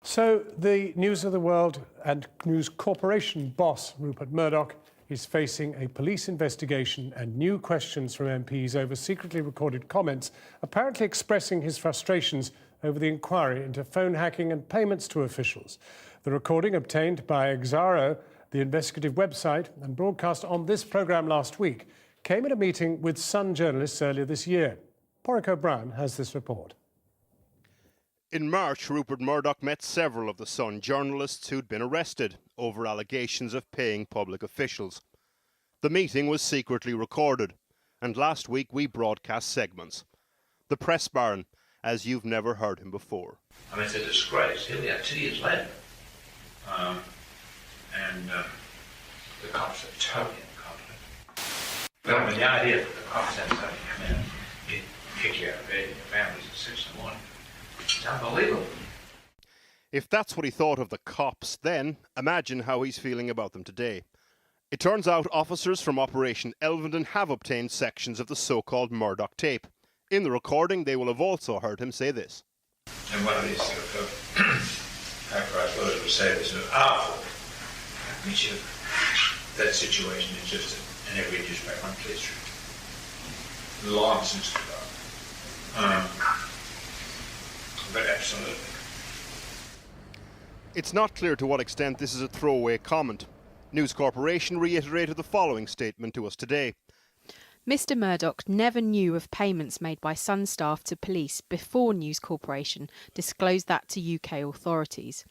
So the News of the World and News Corporation boss, Rupert Murdoch, is facing a police investigation and new questions from MPs over secretly recorded comments, apparently expressing his frustrations over the inquiry into phone hacking and payments to officials. The recording obtained by Exaro, the investigative website, and broadcast on this programme last week, came at a meeting with Sun journalists earlier this year. Porrick O'Brien has this report. In March, Rupert Murdoch met several of the Sun journalists who'd been arrested over allegations of paying public officials. The meeting was secretly recorded, and last week we broadcast segments. The press baron, as you've never heard him before. I mean, it's a disgrace. Here we are 2 years later. The cops are totally incompetent. But I mean, the idea that the cops have something come in and kick you out of bed and your families at 6 in the morning. It's unbelievable. If that's what he thought of the cops then, imagine how he's feeling about them today. It turns out officers from Operation Elvendon have obtained sections of the so-called Murdoch tape. In the recording, they will have also heard him say this. And one of these sort of high-priced lawyers would say this is our fault. Which that situation existed in every newspaper on Fleet Street. Long since forgotten. But absolutely. It's not clear to what extent this is a throwaway comment. News Corporation reiterated the following statement to us today. Mr Murdoch never knew of payments made by Sun staff to police before News Corporation disclosed that to UK authorities.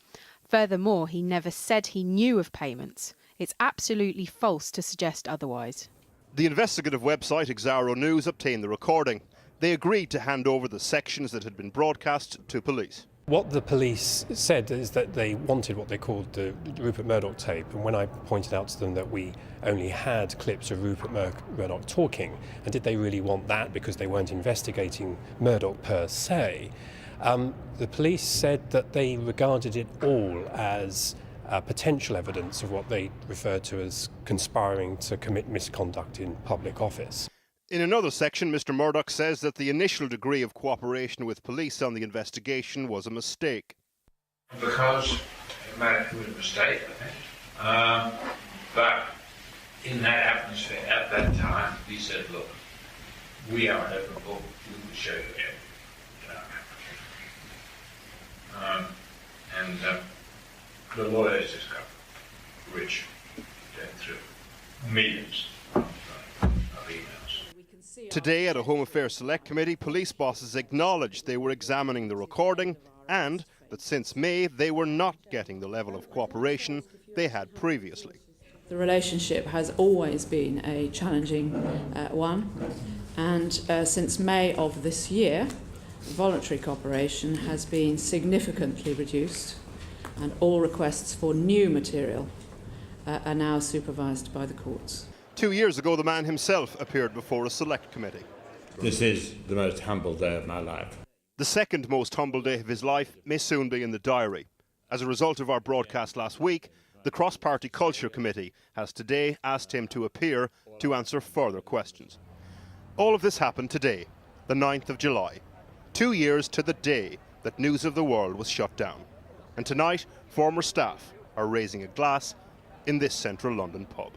Furthermore, he never said he knew of payments. It's absolutely false to suggest otherwise. The investigative website Exaro News obtained the recording. They agreed to hand over the sections that had been broadcast to police. What the police said is that they wanted what they called the Rupert Murdoch tape, and when I pointed out to them that we only had clips of Rupert Murdoch talking, and did they really want that because they weren't investigating Murdoch per se, the police said that they regarded it all as potential evidence of what they referred to as conspiring to commit misconduct in public office. In another section, Mr Murdoch says that the initial degree of cooperation with police on the investigation was a mistake. Because it was a mistake, I think. But in that atmosphere, at that time, we said, look, we are an open book, we will show you everything. The lawyers just got rich going through millions of emails. Today, at a Home Affairs Select Committee, police bosses acknowledged they were examining the recording and that since May they were not getting the level of cooperation they had previously. The relationship has always been a challenging one, and since May of this year, voluntary cooperation has been significantly reduced, and all requests for new material are now supervised by the courts. 2 years ago, the man himself appeared before a select committee. This is the most humble day of my life. The second most humble day of his life may soon be in the diary. As a result of our broadcast last week, the Cross-Party Culture Committee has today asked him to appear to answer further questions. All of this happened today, the 9th of July, 2 years to the day that News of the World was shut down. And tonight, former staff are raising a glass in this central London pub.